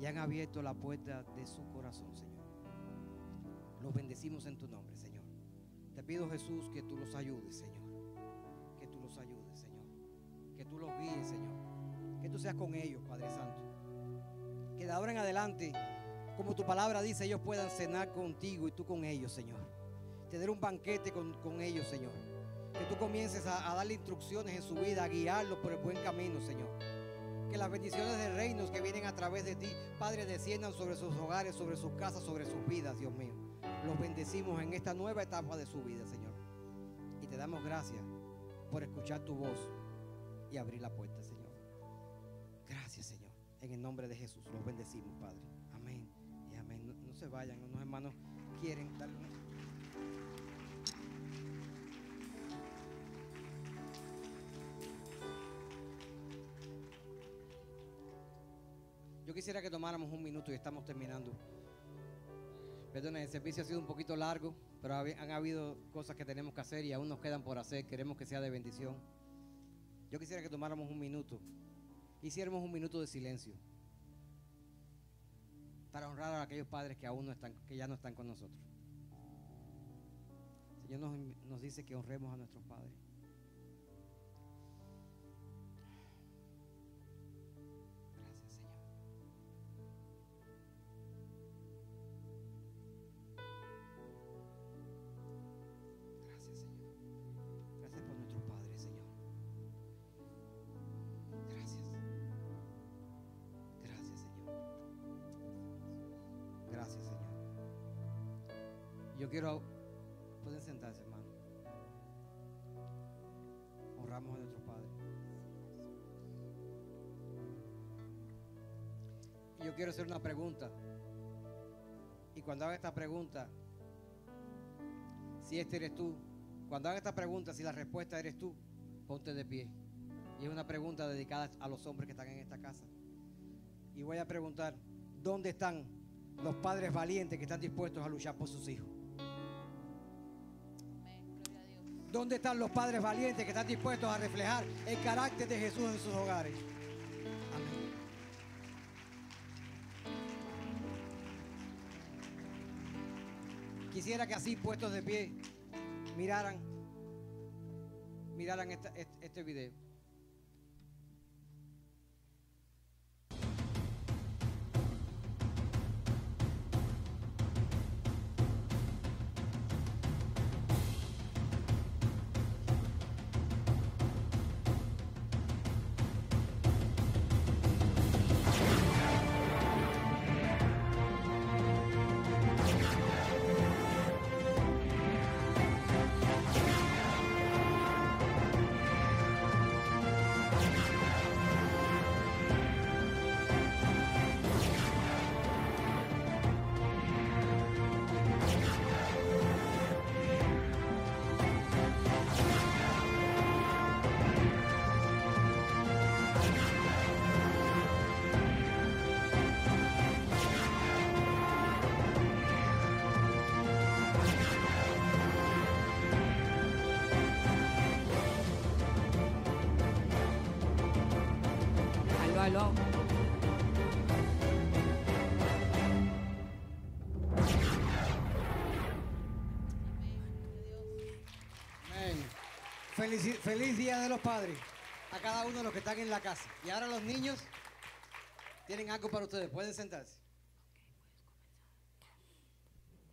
y han abierto la puerta de su corazón, Señor. Los bendecimos en tu nombre, Señor. Te pido, Jesús, que tú los ayudes, Señor. Que tú los ayudes, Señor. Que tú los guíes, Señor. Que tú seas con ellos, Padre Santo. Que de ahora en adelante como tu palabra dice, ellos puedan cenar contigo y tú con ellos, Señor. Tener un banquete con ellos, Señor. Que tú comiences a darle instrucciones en su vida, a guiarlos por el buen camino, Señor. Que las bendiciones de reinos que vienen a través de ti, Padre, desciendan sobre sus hogares, sobre sus casas, sobre sus vidas, Dios mío. Los bendecimos en esta nueva etapa de su vida, Señor. Y te damos gracias por escuchar tu voz y abrir la puerta, Señor. Gracias, Señor. En el nombre de Jesús los bendecimos, Padre. Amén y amén. No se vayan, unos hermanos quieren darle una... Yo quisiera que tomáramos un minuto y estamos terminando. Perdón, el servicio ha sido un poquito largo, pero han habido cosas que tenemos que hacer y aún nos quedan por hacer. Queremos que sea de bendición. Yo quisiera que tomáramos un minuto, hiciéramos un minuto de silencio para honrar a aquellos padres que aún no están, que ya no están con nosotros. El Señor nos dice que honremos a nuestros padres. Yo quiero, pueden sentarse, hermano. Honramos a nuestros padres. Y yo quiero hacer una pregunta. Y cuando haga esta pregunta, si este eres tú, cuando haga esta pregunta, si la respuesta eres tú, ponte de pie. Y es una pregunta dedicada a los hombres que están en esta casa. Y voy a preguntar, ¿dónde están los padres valientes que están dispuestos a luchar por sus hijos? ¿Dónde están los padres valientes que están dispuestos a reflejar el carácter de Jesús en sus hogares? Amén. Quisiera que así, puestos de pie, miraran este video. Aló. Feliz Día de los Padres a cada uno de los que están en la casa. Y ahora los niños tienen algo para ustedes. Pueden sentarse.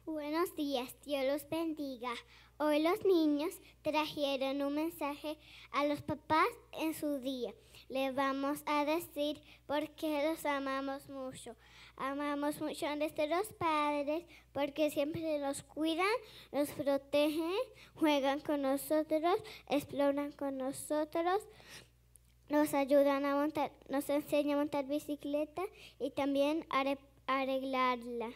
Buenos días, Dios los bendiga. Hoy los niños trajeron un mensaje a los papás en su día. Les vamos a decir por qué los amamos mucho. Amamos mucho a nuestros padres porque siempre nos cuidan, nos protegen, juegan con nosotros, exploran con nosotros, nos ayudan a montar, nos enseñan a montar bicicleta y también a arreglarla.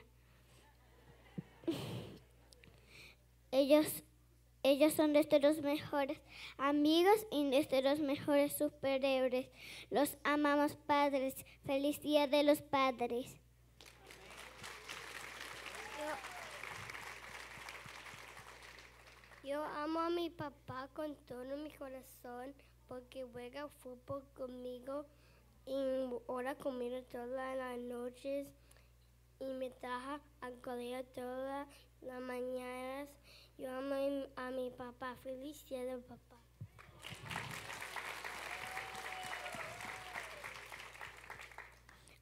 Ellos son nuestros mejores amigos y nuestros mejores superhéroes. Los amamos, padres. Feliz Día de los Padres. Yo amo a mi papá con todo mi corazón porque juega fútbol conmigo y ora conmigo todas las noches y me traja al colegio todas las mañanas. Yo amo a mi papá. Feliz Día del Papá.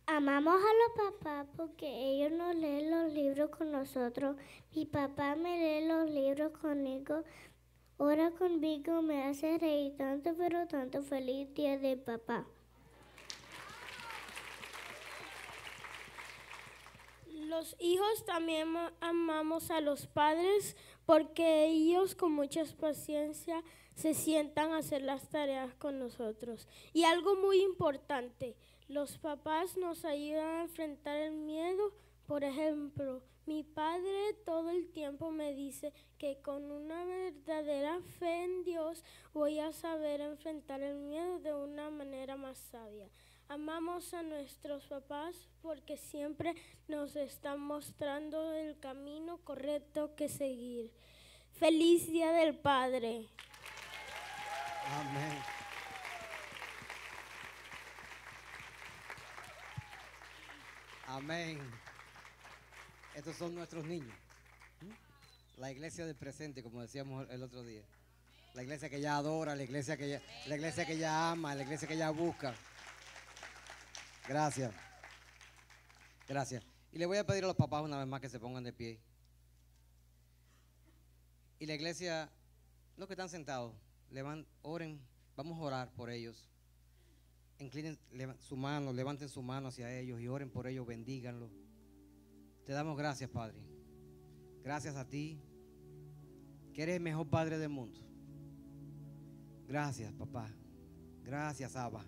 Amamos a los papás porque ellos nos leen los libros con nosotros. Mi papá me lee los libros conmigo. Ora conmigo, me hace reír tanto, pero tanto. Feliz día de papá. Los hijos también amamos a los padres porque ellos con mucha paciencia se sientan a hacer las tareas con nosotros. Y algo muy importante, los papás nos ayudan a enfrentar el miedo. Por ejemplo, mi padre todo el tiempo me dice que con una verdadera fe en Dios voy a saber enfrentar el miedo de una manera más sabia. Amamos a nuestros papás porque siempre nos están mostrando el camino correcto que seguir. ¡Feliz Día del Padre! Amén. Amén. Estos son nuestros niños. La iglesia del presente, como decíamos el otro día. La iglesia que ya adora, la iglesia que ya ama, la iglesia que ya busca. Gracias. Gracias. Y le voy a pedir a los papás una vez más que se pongan de pie. Y la iglesia, los que están sentados, oren, vamos a orar por ellos. Inclinen su mano, levanten su mano hacia ellos y oren por ellos, bendíganlos. Te damos gracias, Padre. Gracias a ti, que eres el mejor Padre del mundo. Gracias, papá. Gracias, Abba.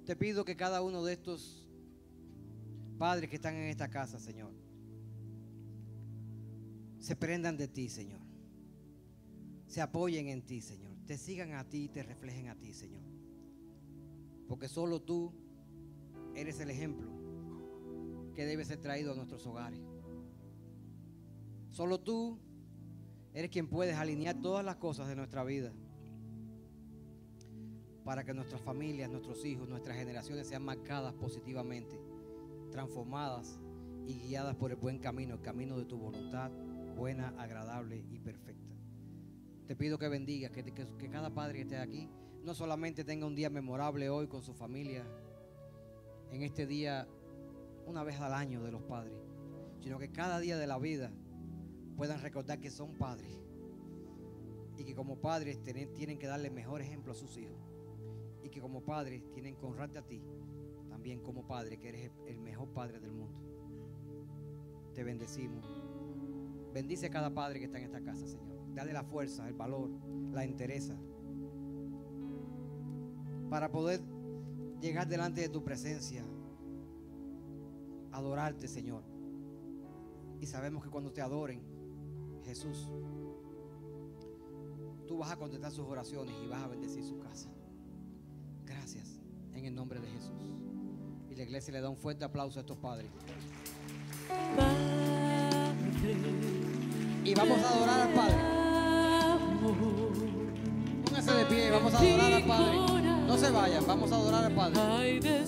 Te pido que cada uno de estos padres que están en esta casa, Señor, se prendan de ti, Señor. Se apoyen en ti, Señor. Te sigan a ti y te reflejen a ti, Señor. Porque solo tú eres el ejemplo que debe ser traído a nuestros hogares. Solo tú eres quien puedes alinear todas las cosas de nuestra vida para que nuestras familias, nuestros hijos, nuestras generaciones sean marcadas positivamente, transformadas y guiadas por el buen camino, el camino de tu voluntad, buena, agradable y perfecta. Te pido que bendigas, que cada padre que esté aquí no solamente tenga un día memorable hoy con su familia, en este día, una vez al año de los padres, sino que cada día de la vida puedan recordar que son padres y que como padres tienen que darle mejor ejemplo a sus hijos y que como padres tienen que honrarte a ti también como padre, que eres el mejor padre del mundo. Te bendecimos. Bendice a cada padre que está en esta casa, Señor. Dale la fuerza, el valor, la entereza para poder llegar delante de tu presencia, adorarte, Señor. Y sabemos que cuando te adoren, Jesús, tú vas a contestar sus oraciones y vas a bendecir su casa. Gracias, en el nombre de Jesús. Y la iglesia le da un fuerte aplauso a estos padres. Y vamos a adorar al Padre. Pónganse de pie, vamos a adorar al Padre. No se vayan, vamos a adorar al Padre.